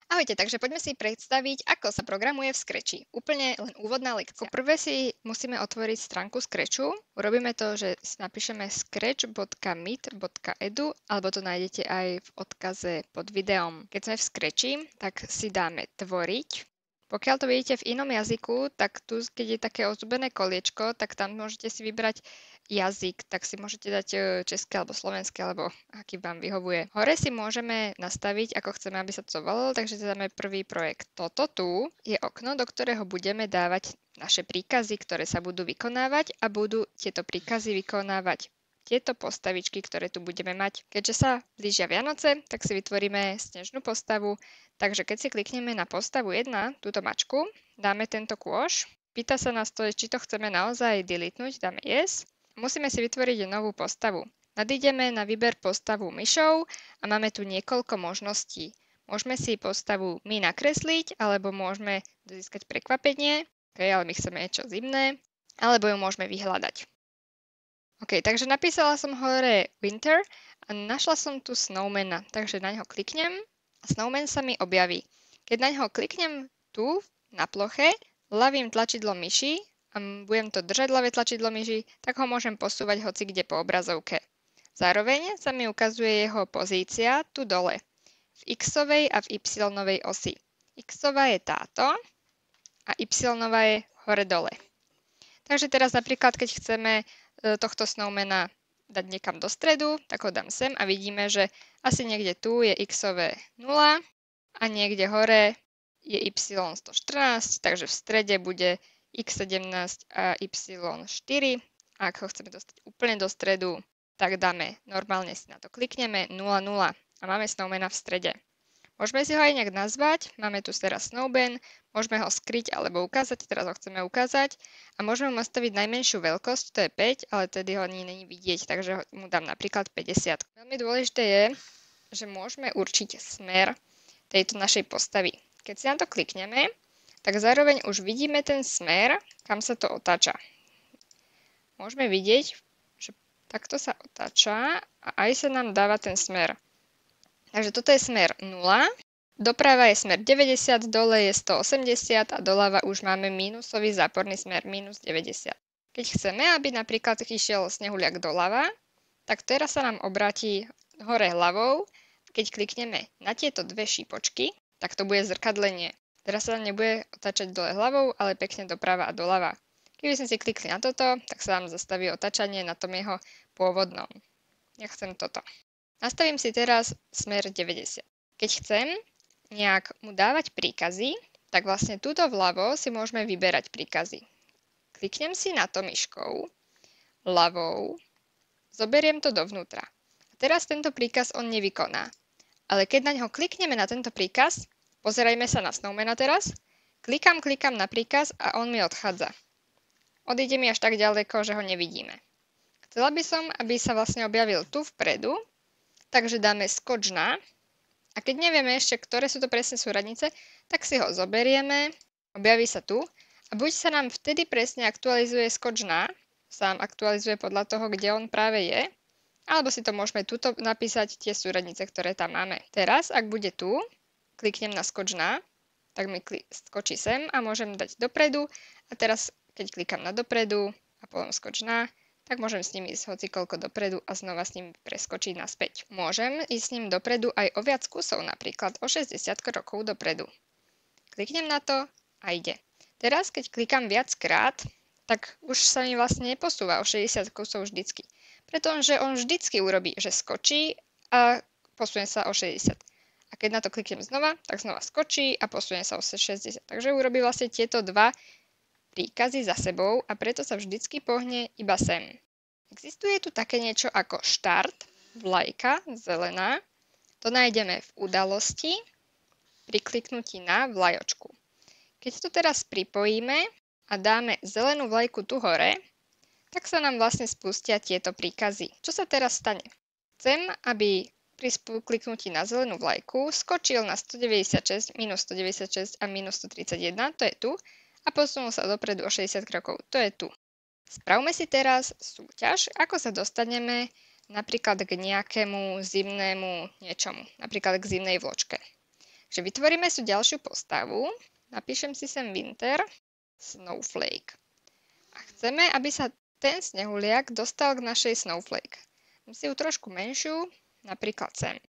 Ahojte, takže poďme si predstaviť, ako sa programuje v Scratchi. Úplne len úvodná lekcia. Poprvé si musíme otvoriť stránku Scratchu. Urobíme to, že si napíšeme scratch.meet.edu alebo to nájdete aj v odkaze pod videom. Keď sme v Scratchi, tak si dáme tvoriť. Pokiaľ to vidíte v inom jazyku, tak tu, keď je také ozdobené koliečko, tak tam môžete si vybrať jazyk, tak si môžete dať české alebo slovenské, alebo aký vám vyhovuje. Hore si môžeme nastaviť, ako chceme, aby sa to volalo, takže dáme prvý projekt. Toto tu je okno, do ktorého budeme dávať naše príkazy, ktoré sa budú vykonávať a budú tieto príkazy vykonávať tieto postavičky, ktoré tu budeme mať. Keďže sa blížia Vianoce, tak si vytvoríme snežnú postavu. Takže keď si klikneme na postavu 1, túto mačku, dáme tento kôš. Pýta sa nás to, či to chceme naozaj deletnúť, dáme yes. Musíme si vytvoriť novú postavu. Nadídeme na výber postavu myšou a máme tu niekoľko možností. Môžeme si postavu my nakresliť, alebo môžeme získať prekvapenie, ale my chceme niečo zimné, alebo ju môžeme vyhľadať. OK, takže napísala som hore Winter a našla som tu Snowmana, takže na ňo kliknem a Snowman sa mi objaví. Keď na ňo kliknem tu na ploche, ľavým tlačidlom myši a budem to držať ľavé tlačidlo myši, tak ho môžem posúvať hoci kde po obrazovke. Zároveň sa mi ukazuje jeho pozícia tu dole, v x-ovej a v y-novej osi. X-ová je táto a y-nová je hore dole. Takže teraz napríklad, keď chceme tohto Snowmana dať niekam do stredu, tak ho dám sem a vidíme, že asi niekde tu je x-ové 0 a niekde hore je y114, takže v strede bude x17 a y4. A ak ho chceme dostať úplne do stredu, tak dáme, normálne si na to klikneme 0,0 a máme Snowmana v strede. Môžeme si ho aj nejak nazvať, máme tu teraz Snowman, môžeme ho skryť alebo ukázať, teraz ho chceme ukázať a môžeme mu nastaviť najmenšiu veľkosť, to je 5, ale tedy ho ani není vidieť, takže mu dám napríklad 50. Veľmi dôležité je, že môžeme určiť smer tejto našej postavy. Keď si na to klikneme, tak zároveň už vidíme ten smer, kam sa to otáča. Môžeme vidieť, že takto sa otáča a aj sa nám dáva ten smer. Takže toto je smer 0, doprava je smer 90, dole je 180 a doľava už máme mínusový záporný smer minus 90. Keď chceme, aby napríklad išiel snehuliak doľava, tak teraz sa nám obráti hore hlavou. Keď klikneme na tieto dve šípočky, tak to bude zrkadlenie. Teraz sa nebude otáčať dole hlavou, ale pekne doprava a doľava. Keby sme si klikli na toto, tak sa nám zastaví otáčanie na tom jeho pôvodnom. Ja chcem toto. Nastavím si teraz smer 90. Keď chcem nejak mu dávať príkazy, tak vlastne túto vľavo si môžeme vyberať príkazy. Kliknem si na to myškou, ľavou, zoberiem to dovnútra. A teraz tento príkaz on nevykoná. Ale keď na ňo klikneme na tento príkaz, pozerajme sa na Snowmana teraz, klikám na príkaz a on mi odchádza. Odíde mi až tak ďaleko, že ho nevidíme. Chcela by som, aby sa vlastne objavil tu vpredu, takže dáme skoč na a keď nevieme ešte, ktoré sú to presne súradnice, tak si ho zoberieme, objaví sa tu a buď sa nám vtedy presne aktualizuje skoč na, sám aktualizuje podľa toho, kde on práve je, alebo si to môžeme tuto napísať tie súradnice, ktoré tam máme. Teraz, ak bude tu, kliknem na skoč na, tak mi skočí sem a môžem dať dopredu a teraz, keď klikám na dopredu a potom skoč na, tak môžem s ním ísť hocikoľko dopredu a znova s ním preskočiť naspäť. Môžem ísť s ním dopredu aj o viac kusov, napríklad o 60 krokov dopredu. Kliknem na to a ide. Teraz, keď klikám viackrát, tak už sa mi vlastne neposúva o 60 kusov vždycky. Pretože on vždycky urobí, že skočí a posunie sa o 60. A keď na to kliknem znova, tak znova skočí a posunie sa o 60. Takže urobí vlastne tieto dva príkazy za sebou a preto sa vždycky pohne iba sem. Existuje tu také niečo ako štart, vlajka, zelená. To nájdeme v udalosti pri kliknutí na vlajočku. Keď to teraz pripojíme a dáme zelenú vlajku tu hore, tak sa nám vlastne spustia tieto príkazy. Čo sa teraz stane? Chcem, aby pri kliknutí na zelenú vlajku skočil na 196, minus 196 a minus 131, to je tu, a posunul sa dopredu o 60 krokov. To je tu. Spravme si teraz súťaž, ako sa dostaneme napríklad k nejakému zimnému niečomu, napríklad k zimnej vločke. Takže vytvoríme si ďalšiu postavu. Napíšem si sem Winter Snowflake. A chceme, aby sa ten snehuliak dostal k našej Snowflake. Dám si ju trošku menšiu, napríklad sem.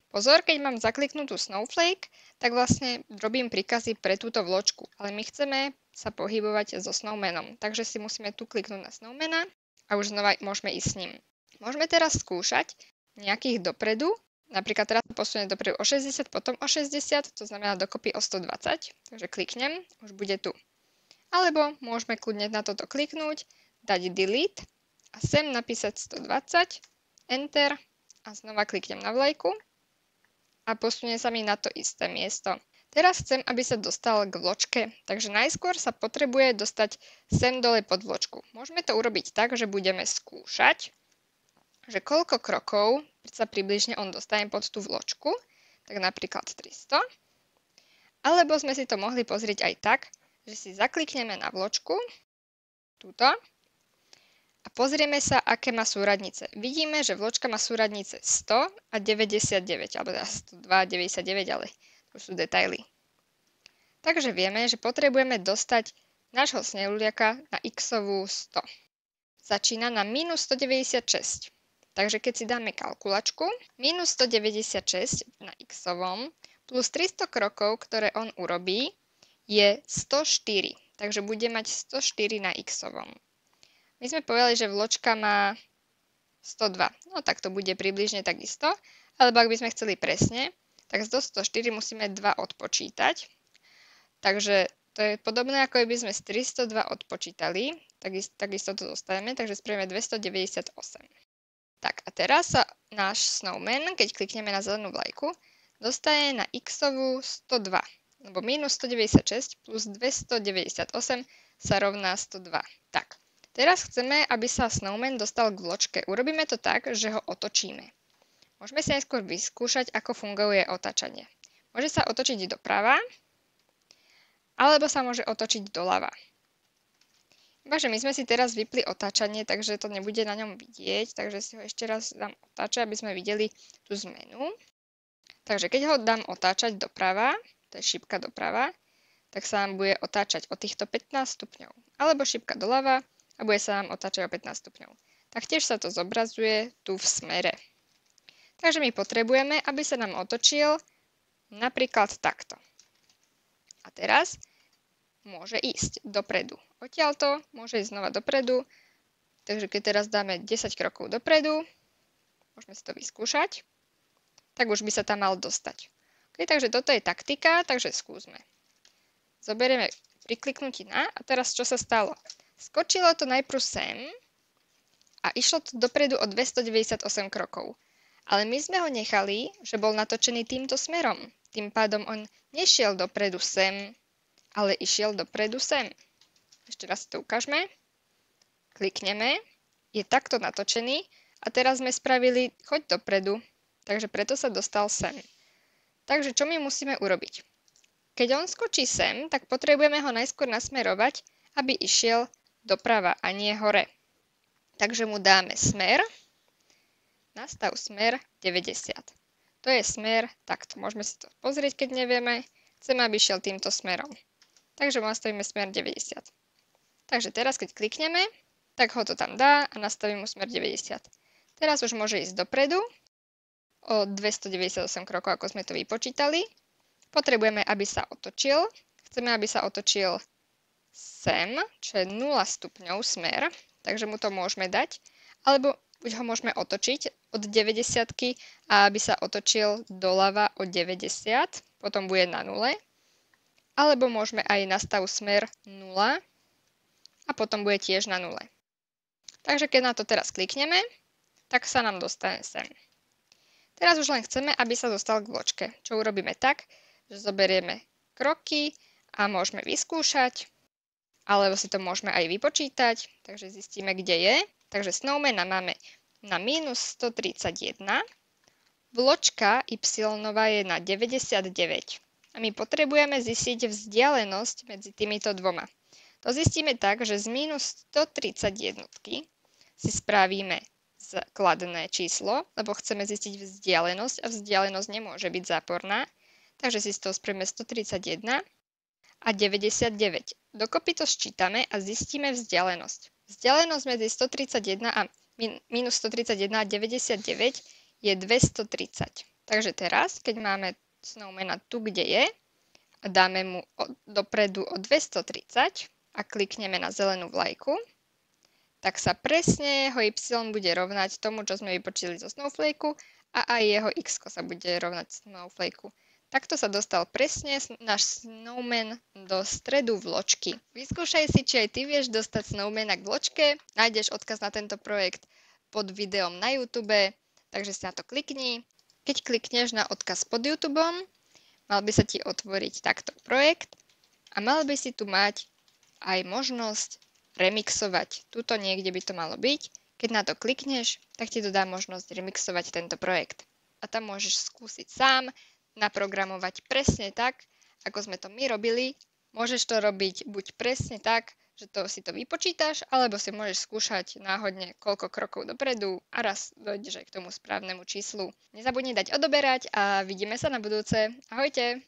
Pozor, keď mám zakliknutú Snowflake, tak vlastne robím príkazy pre túto vločku, ale my chceme sa pohybovať so Snowmanom, takže si musíme tu kliknúť na Snowmana a už znova môžeme ísť s ním. Môžeme teraz skúšať nejakých dopredu, napríklad teraz posuniem dopredu o 60, potom o 60, to znamená dokopy o 120, takže kliknem, už bude tu. Alebo môžeme kľudne na toto kliknúť, dať delete a sem napísať 120, enter a znova kliknem na vlajku a posunie sa mi na to isté miesto. Teraz chcem, aby sa dostal k vločke, takže najskôr sa potrebuje dostať sem dole pod vločku. Môžeme to urobiť tak, že budeme skúšať, že koľko krokov sa približne on dostane pod tú vločku, tak napríklad 300. Alebo sme si to mohli pozrieť aj tak, že si zaklikneme na vločku, túto, a pozrieme sa, aké má súradnice. Vidíme, že vločka má súradnice 100 a 99, alebo 102 a 99, ale to sú detaily. Takže vieme, že potrebujeme dostať nášho snehuliaka na x-ovú 100. Začína na minus 196. Takže keď si dáme kalkulačku, minus 196 na x-ovom plus 300 krokov, ktoré on urobí, je 104. Takže bude mať 104 na x-ovom. My sme povedali, že vločka má 102. No tak to bude približne takisto. Alebo ak by sme chceli presne, tak z 104 musíme 2 odpočítať. Takže to je podobné, ako by sme z 302 odpočítali. Takisto to dostaneme, takže spravíme 298. Tak a teraz sa náš snowman, keď klikneme na zelenú vlajku, dostane na x-ovú 102. Lebo minus 196 plus 298 sa rovná 102. Tak. Teraz chceme, aby sa snowman dostal k vločke. Urobíme to tak, že ho otočíme. Môžeme si najskôr vyskúšať, ako funguje otáčanie. Môže sa otočiť doprava, alebo sa môže otočiť doľava. Ibaže my sme si teraz vypli otáčanie, takže to nebude na ňom vidieť, takže si ho ešte raz dám otáčať, aby sme videli tú zmenu. Takže keď ho dám otáčať doprava, to je šipka doprava, tak sa nám bude otáčať o týchto 15 stupňov. Alebo šipka doľava, a bude sa nám otáčať o 15 stupňov. Taktiež sa to zobrazuje tu v smere. Takže my potrebujeme, aby sa nám otočil napríklad takto. A teraz môže ísť dopredu. Odtiaľto môže ísť znova dopredu. Takže keď teraz dáme 10 krokov dopredu, môžeme si to vyskúšať, tak už by sa tam mal dostať. Okay, takže toto je taktika, takže skúsme. Zoberieme pri kliknutí na a teraz čo sa stalo? Skočilo to najprv sem a išlo to dopredu o 298 krokov. Ale my sme ho nechali, že bol natočený týmto smerom. Tým pádom on nešiel dopredu sem, ale išiel dopredu sem. Ešte raz si to ukážeme. Klikneme, je takto natočený a teraz sme spravili choď dopredu, takže preto sa dostal sem. Takže čo my musíme urobiť? Keď on skočí sem, tak potrebujeme ho najskôr nasmerovať, aby išiel doprava a nie hore. Takže mu dáme smer, nastav smer 90. To je smer, takto môžeme si to pozrieť, keď nevieme. Chceme, aby išiel týmto smerom. Takže mu nastavíme smer 90. Takže teraz, keď klikneme, tak ho to tam dá a nastavím mu smer 90. Teraz už môže ísť dopredu o 298 krokov, ako sme to vypočítali. Potrebujeme, aby sa otočil. Chceme, aby sa otočil sem, čo je 0 stupňov smer, takže mu to môžeme dať, alebo buď ho môžeme otočiť od 90 a aby sa otočil doľava o 90, potom bude na 0, alebo môžeme aj nastav smer 0 a potom bude tiež na 0. Takže keď na to teraz klikneme, tak sa nám dostane sem. Teraz už len chceme, aby sa dostal k vločke, čo urobíme tak, že zoberieme kroky a môžeme vyskúšať, alebo si to môžeme aj vypočítať, takže zistíme, kde je. Takže snowmana máme na minus 131, vločka y je na 99 a my potrebujeme zistiť vzdialenosť medzi týmito dvoma. To zistíme tak, že z minus 131 si spravíme kladné číslo, lebo chceme zistiť vzdialenosť a vzdialenosť nemôže byť záporná. Takže si z toho spravíme 131 a 99. Dokopy to sčítame a zistíme vzdialenosť. Vzdialenosť medzi 131 a minus 131 a 99 je 230. Takže teraz, keď máme snowmana tu, kde je, a dáme mu dopredu o 230 a klikneme na zelenú vlajku, tak sa presne jeho y bude rovnať tomu, čo sme vypočítali zo snowflakeu a aj jeho x sa bude rovnať snowflakeu. Takto sa dostal presne náš snowman do stredu vločky. Vyskúšaj si, či aj ty vieš dostať snowmana k vločke. Nájdeš odkaz na tento projekt pod videom na YouTube, takže si na to klikni. Keď klikneš na odkaz pod YouTubeom, mal by sa ti otvoriť takto projekt a mal by si tu mať aj možnosť remixovať. Tuto niekde by to malo byť. Keď na to klikneš, tak ti to dá možnosť remixovať tento projekt. A tam môžeš skúsiť sám naprogramovať presne tak, ako sme to my robili. Môžeš to robiť buď presne tak, že si to vypočítaš, alebo si môžeš skúšať náhodne koľko krokov dopredu a raz dojdeš aj k tomu správnemu číslu. Nezabudni dať odoberať a vidíme sa na budúce. Ahojte!